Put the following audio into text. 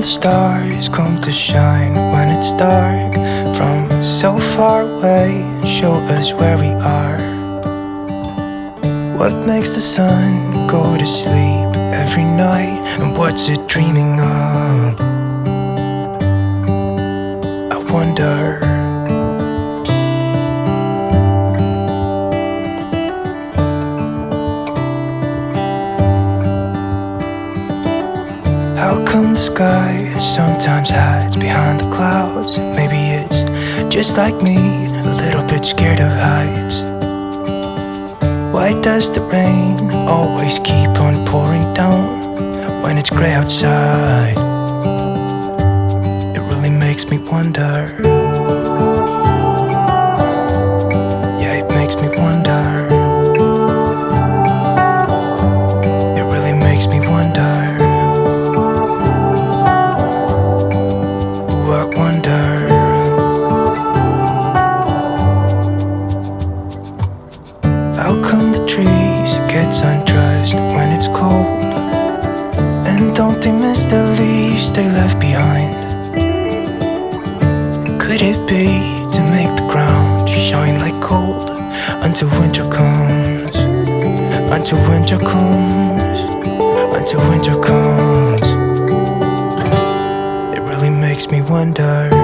the stars come to shine when it's dark from so far away and show us where we are? What makes the sun go to sleep every night, and what's it dreaming of? I wonder. How come the sky sometimes hides behind the clouds? Maybe it's just like me, a little bit scared of heights. Why does the rain always keep on pouring down when it's gray outside? It really makes me wonder. Yeah, it makes me wonder. It really makes me wonder. I wonder. How come the trees gets undressed when it's cold? And don't they miss the leaves they left behind? Could it be to make the ground shine like gold until winter comes? Until winter comes. Until winter comes. Makes me wonder.